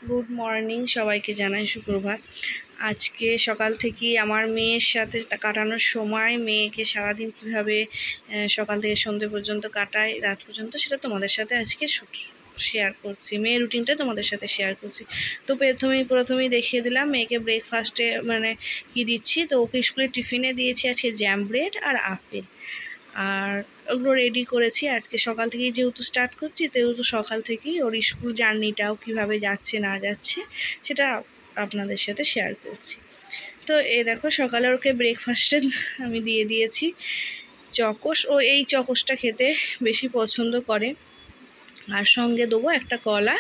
Good morning, সবাইকে জানাই সুপ্রভাত। আজকে সকাল থেকেই আমার মেয়ের সাথে কাটানোর সময়, মেয়েকে সারাদিন কীভাবে সকাল থেকে সন্ধ্যে পর্যন্ত কাটাই, রাত পর্যন্ত, সেটা তোমাদের সাথে আজকে শেয়ার করছি। মেয়ের রুটিনটা তোমাদের সাথে শেয়ার করছি। তো প্রথমেই দেখিয়ে দিলাম মেয়েকে ব্রেকফাস্টে কি দিচ্ছি। তো ওকে স্কুলে টিফিনে দিয়েছি আজকে জ্যাম ব্রেড আর আপেল, আর ওগুলো রেডি করেছি। আজকে সকাল থেকেই যেহেতু স্টার্ট করছি, যেহেতু সকাল থেকেই ওর স্কুল জার্নিটাও কীভাবে যাচ্ছে না যাচ্ছে সেটা আপনাদের সাথে শেয়ার করছি। তো দেখো, সকালে ওকে ব্রেকফাস্টে আমি দিয়ে দিয়েছি চকোস। ও এই চকোসটা খেতে বেশি পছন্দ করে, আর সঙ্গে দেবো একটা কলা।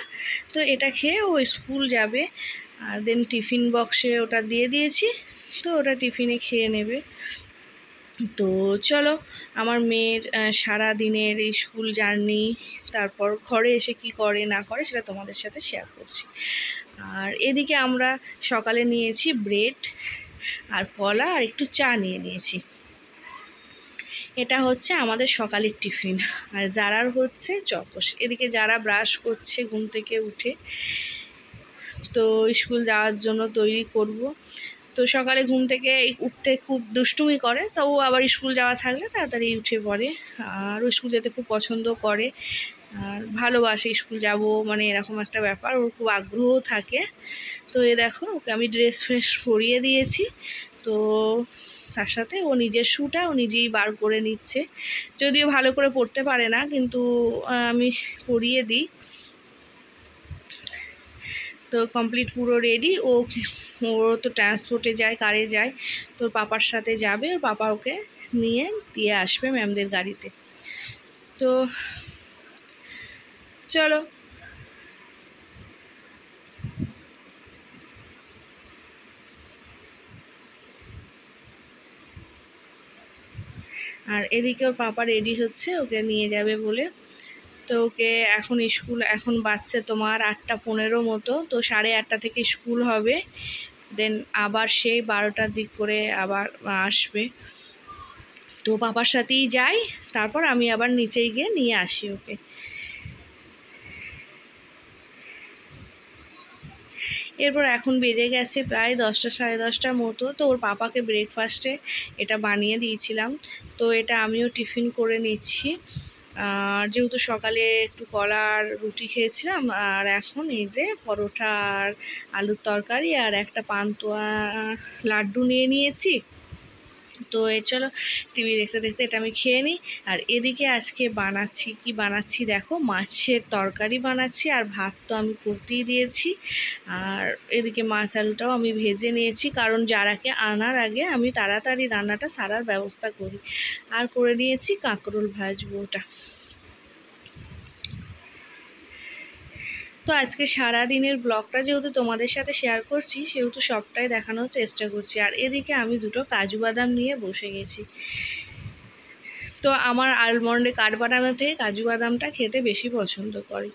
তো এটা খেয়ে ও স্কুল যাবে, আর দেন টিফিন বক্সে ওটা দিয়ে দিয়েছি, তো ওটা টিফিনে খেয়ে নেবে। তো চলো, আমার মেয়ের সারা দিনের এই স্কুল জার্নি, তারপর ঘরে এসে কি করে না করে সেটা তোমাদের সাথে শেয়ার করছি। আর এদিকে আমরা সকালে নিয়েছি ব্রেড আর কলা আর একটু চা নিয়েছি। এটা হচ্ছে আমাদের সকালের টিফিন। আর যারার হচ্ছে চকোস। এদিকে যারা ব্রাশ করছে ঘুম থেকে উঠে, তো স্কুল যাওয়ার জন্য তৈরি করব। তো সকালে ঘুম থেকে উঠতে খুব দুষ্টুমি করে, তাও আবার স্কুল যাওয়া থাকলে তাড়াতাড়ি উঠে পড়ে, আর ও স্কুল যেতে খুব পছন্দ করে আর ভালোবাসে। স্কুল যাব মানে এরকম একটা ব্যাপার, ওর খুব আগ্রহ থাকে। তো দেখো, ওকে আমি ড্রেস ফ্রেস পরিয়ে দিয়েছি। তো তার সাথে ও নিজের শ্যুটা ও নিজেই বার করে নিচ্ছে, যদিও ভালো করে পরতে পারে না, কিন্তু আমি পরিয়ে দিই। তো কমপ্লিট পুরো রেডি। ও তো ট্রান্সপোর্টে যায়, কারে যায়, তোর পাপার সাথে যাবে, ওর পাপা ওকে নিয়ে দিয়ে আসবে ম্যামদের গাড়িতে। তো চলো, আর এদিকে ওর পাপা রেডি হচ্ছে ওকে নিয়ে যাবে বলে। তো ওকে এখন বাচ্চা তোমার 8:15 মতো, তো 8:30 থেকে স্কুল হবে, দেন আবার সেই 12টার দিক করে আবার আসবে। তো পাপার সাথেই যাই, তারপর আমি আবার নিচেই গিয়ে নিয়ে আসি ওকে। এরপর এখন বেজে গেছে প্রায় 10টা, 10:30টার মতো। তো ওর পাপাকে ব্রেকফাস্টে এটা বানিয়ে দিয়েছিলাম, তো এটা আমিও টিফিন করে নিচ্ছি। আর যেহেতু সকালে একটু কলার রুটি খেয়েছিলাম, আর এখন এই যে পরোটা আর আলুর তরকারি আর একটা পান্তুয়া লাড্ডু নিয়ে নিয়েছি। তো চলো, টিভি দেখতে দেখতে এটা আমি খেয়ে নিই। আর এদিকে আজকে বানাচ্ছি দেখো, মাছের তরকারি বানাচ্ছি, আর ভাত তো আমি করতেই দিয়েছি। আর এদিকে মাছ আলুটাও আমি ভেজে নিয়েছি, কারণ যারাকে আনার আগে আমি তাড়াতাড়ি রান্নাটা সারার ব্যবস্থা করি। আর করে নিয়েছি কাঁকরোল ভাজবো ওটা। তো আজকে সারা দিনের ব্লগটা যেহেতু তোমাদের সাথে শেয়ার করছি, সেহেতু সবটাই দেখানোর চেষ্টা করছি। আর এদিকে আমি দুটো কাজু বাদাম নিয়ে বসে গেছি। তো আমার আলমন্ডে কাঠবাদাম থেকে কাজু বাদামটা খেতে বেশি পছন্দ করে।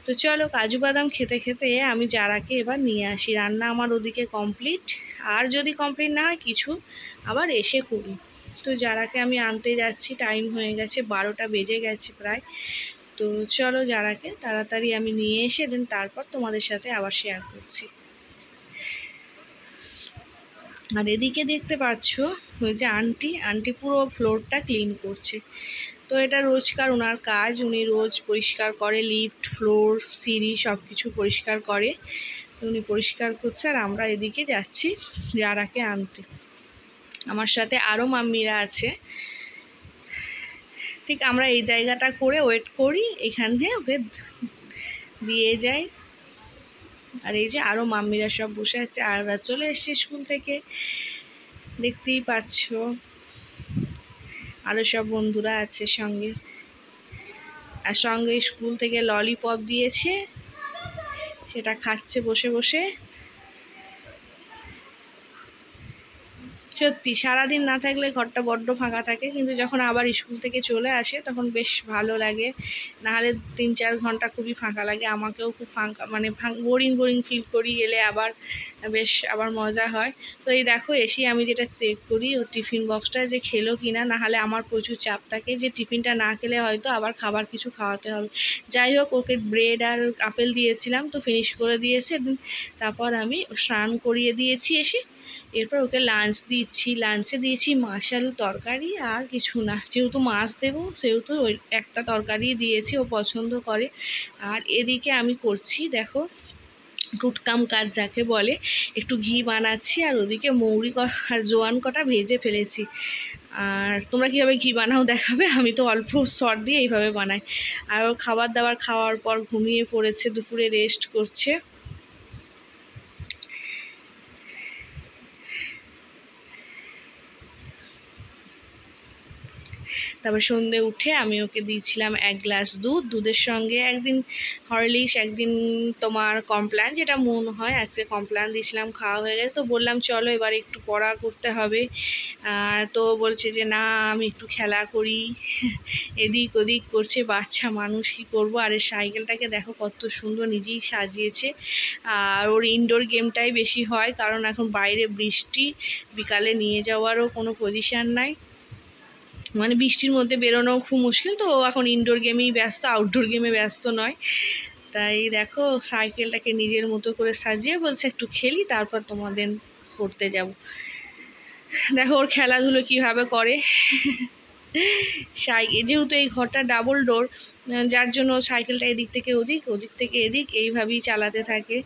তো চলো, কাজু বাদাম খেতে খেতে আমি যারাকে এবার নিয়ে আসি। রান্না আমার ওদিকে কমপ্লিট, আর যদি কমপ্লিট না হয় কিছু আবার এসে করি। তো যারাকে আমি আনতে যাচ্ছি, টাইম হয়ে গেছে, 12টা বেজে গেছে প্রায়। তো চলো, যারাকে তাড়াতাড়ি আমি নিয়ে এসে দেন তারপর তোমাদের সাথে আবার শেয়ার করছি। আর এদিকে দেখতে পাচ্ছ ওই যে আন্টি পুরো ফ্লোরটা ক্লিন করছে। তো এটা রোজকার ওনার কাজ, উনি রোজ পরিষ্কার করে, লিফট, ফ্লোর, সিঁড়ি সব কিছু পরিষ্কার করে। উনি পরিষ্কার করছে, আর আমরা এদিকে যাচ্ছি যারাকে আনতে। আমার সাথে আরও মাম্মিরা আছে। ঠিক আমরা এই জায়গাটা করে ওয়েট করি, এখানে ওকে দিয়ে যাই। আর এই যে আরও মাম্মিরা সব বসে আছে, আর চলে এসছে স্কুল থেকে, দেখতেই পাচ্ছ। আরও সব বন্ধুরা আছে সঙ্গে, আর সঙ্গে স্কুল থেকে ললিপপ দিয়েছে, সেটা খাচ্ছে বসে বসে। সত্যি সারাদিন না থাকলে ঘরটা বড্ড ফাঁকা থাকে, কিন্তু যখন আবার স্কুল থেকে চলে আসে তখন বেশ ভালো লাগে। নাহলে 3-4 ঘন্টা খুবই ফাঁকা লাগে, আমাকেও খুব ফাঁকা মানে বোরিং বোরিং ফিল করি, এলে আবার বেশ আবার মজা হয়। তো এই দেখো এসে আমি যেটা চেক করি ওর টিফিন বক্সটা যে খেলো কিনা, নাহলে আমার প্রচুর চাপ থাকে যে টিফিনটা না খেলে হয়তো আবার খাবার কিছু খাওয়াতে হবে। যাই হোক ওকে ব্রেড আর আপেল দিয়েছিলাম, তো ফিনিশ করে দিয়েছে। তারপর আমি স্নান করিয়ে দিয়েছি এসে, এরপর ওকে লাঞ্চ দিচ্ছি। লাঞ্চে দিয়েছি মাছ আলু তরকারি, আর কিছু না, যেহেতু মাছ দেবো সেহেতু ওই একটা তরকারি দিয়েছি, ও পছন্দ করে। আর এদিকে আমি করছি দেখো গুটকাম কাজ যাকে বলে, একটু ঘি বানাচ্ছি, আর ওদিকে মৌরি আর জোয়ান কটা ভেজে ফেলেছি। আর তোমরা কীভাবে ঘি বানাও দেখাবে, আমি তো অল্প সর দিয়ে এইভাবে বানাই। আর ওর খাবার দাবার খাওয়ার পর ঘুমিয়ে পড়েছে, দুপুরে রেস্ট করছে। তারপর সন্ধে উঠে আমি ওকে দিয়েছিলাম 1 গ্লাস দুধ, দুধের সঙ্গে একদিন হরলিক্স, একদিন তোমার কমপ্ল্যান, যেটা মন হয়। আজকে কমপ্ল্যান দিয়েছিলাম, খাওয়া হয়ে গেছে। তো বললাম চলো এবার একটু পড়া করতে হবে। আর তো বলছে যে না আমি একটু খেলা করি, এদিক ওদিক করছে, বাচ্চা মানুষ কী করবো। আর এই সাইকেলটাকে দেখো কত সুন্দর নিজেই সাজিয়েছে। আর ওর ইনডোর গেমটাই বেশি হয়, কারণ এখন বাইরে বৃষ্টি, বিকালে নিয়ে যাওয়ারও কোনো পজিশান নাই, মানে বৃষ্টির মধ্যে বেরোনো খুব মুশকিল। তো এখন ইনডোর গেমেই ব্যস্ত, আউটডোর গেমে ব্যস্ত নয়। তাই দেখো সাইকেলটাকে নিজের মতো করে সাজিয়ে বলছে একটু খেলি, তারপর তোমাদের পড়তে যাব। দেখো ওর খেলাধুলো কীভাবে করে। যেহেতু এই ঘরটা ডাবল ডোর, যার জন্য সাইকেলটা এদিক থেকে ওদিক, ওদিক থেকে এদিক, এইভাবেই চালাতে থাকে।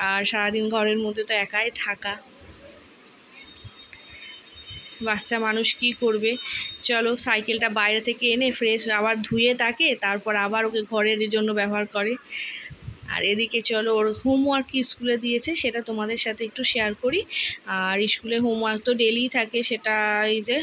আর সারাদিন ঘরের মধ্যে তো একাই থাকা, বাচ্চা মানুষ কি করবে। চলো সাইকেলটা বাইরে থেকে এনে ফ্রেশ আবার ধুয়ে তাকে, তারপর আবার ওকে ঘরের জন্য ব্যবহার করে। আর এদিকে চলো ওর হোমওয়ার্ক কি স্কুলে দিয়েছে সেটা তোমাদের সাথে একটু শেয়ার করি। আর স্কুলে হোমওয়ার্ক তো ডেলি থাকে, সেটা এই যে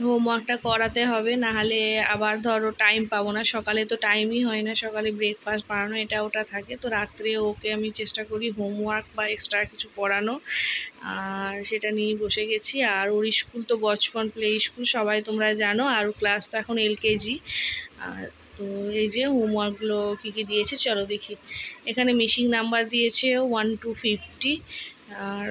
হোমওয়ার্কটা করাতে হবে, নাহলে আবার ধরো টাইম পাবো না। সকালে তো টাইমই হয় না, সকালে ব্রেকফাস্ট বানানো এটা ওটা থাকে। তো রাত্রে ওকে আমি চেষ্টা করি হোমওয়ার্ক বা এক্সট্রা কিছু পড়ানো, আর সেটা নিয়েই বসে গেছি। আর ওর স্কুল তো বচপন প্লে স্কুল, সবাই তোমরা জানো, আর ক্লাস তো এখন LKG। আর তো এই যে হোমওয়ার্কগুলো কী কী দিয়েছে চলো দেখি। এখানে মিসিং নাম্বার দিয়েছে 1 to 50। আর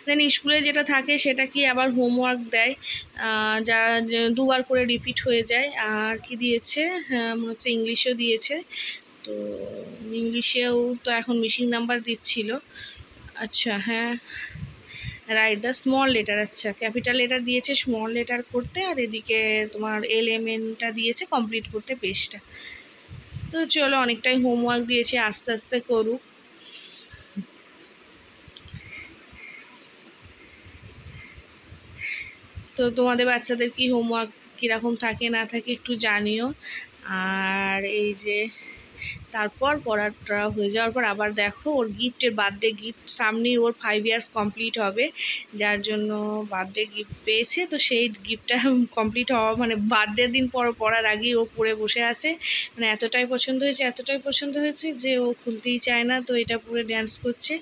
দেন স্কুলে যেটা থাকে সেটা কি আবার হোমওয়ার্ক দেয়, যা 2বার করে রিপিট হয়ে যায়। আর কি দিয়েছে, মনে হচ্ছে ইংলিশেও দিয়েছে। তো ইংলিশেও তো এখন মিসিং নাম্বার দিচ্ছিল। আচ্ছা হ্যাঁ রাইট, দ্য স্মল লেটার, আচ্ছা ক্যাপিটাল লেটার দিয়েছে স্মল লেটার করতে, আর এদিকে তোমার LMNটা দিয়েছে কমপ্লিট করতে পেজটা। তো চলো অনেকটাই হোমওয়ার্ক দিয়েছে, আস্তে আস্তে করুক। তো তোমাদের বাচ্চাদের কি হোমওয়ার্ক কীরকম থাকে না থাকে একটু জানিও। আর এই যে তারপর পড়াটা হয়ে যাওয়ার পর আবার দেখো ওর গিফটের বার্থডে গিফট, সামনেই ওর 5 ইয়ার্স কমপ্লিট হবে, যার জন্য বার্থডে গিফট পেয়েছে। তো সেই গিফটটা কমপ্লিট হওয়া মানে বার্থডে দিন পড়ার আগেই ও পড়ে বসে আছে, মানে এতটাই পছন্দ হয়েছে, এতটাই পছন্দ হয়েছে যে ও খুলতেই চায় না। তো এটা পুরো ড্যান্স করছে।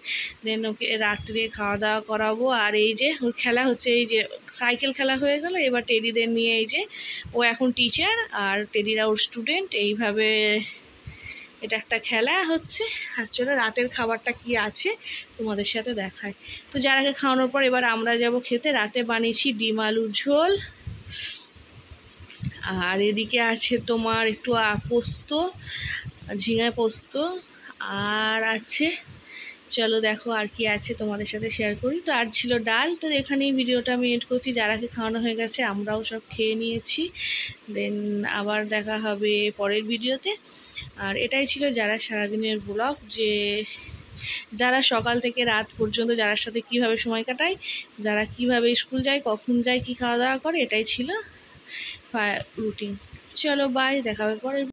দেন ওকে রাত্রে খাওয়া দাওয়া করাবো। আর এই যে ওর খেলা হচ্ছে, এই যে সাইকেল খেলা হয়ে গেল, এবার টেডিদের নিয়ে, এই যে ও এখন টিচার আর টেডিরা ওর স্টুডেন্ট, এইভাবে এটা একটা খেলা হচ্ছে। আর চলো রাতের খাবারটা কি আছে তোমাদের সাথে দেখায়। তো যারাকে খাওয়ানোর পর এবার আমরা যাব খেতে। রাতে বানিয়েছি ডিম আলুর ঝোল, আর এদিকে আছে তোমার একটু পোস্ত, ঝিঙে পোস্ত, আর আছে চলো দেখো আর কি আছে তোমাদের সাথে শেয়ার করি। তো আর ছিল ডাল। তো এখানেই ভিডিওটা আমি এড করছি, যারাকে খাওয়ানো হয়ে গেছে আমরাও সব খেয়ে নিয়েছি। দেন আবার দেখা হবে পরের ভিডিওতে। আর এটাই ছিল যারা সারাদিনের ব্লগ, যে যারা সকাল থেকে রাত পর্যন্ত যারার সাথে কিভাবে সময় কাটায়, যারা কিভাবে স্কুল যায়, কখন যায়, কি খাওয়া দাওয়া করে, এটাই ছিল রুটিন। চলো বাই, দেখা হবে পরের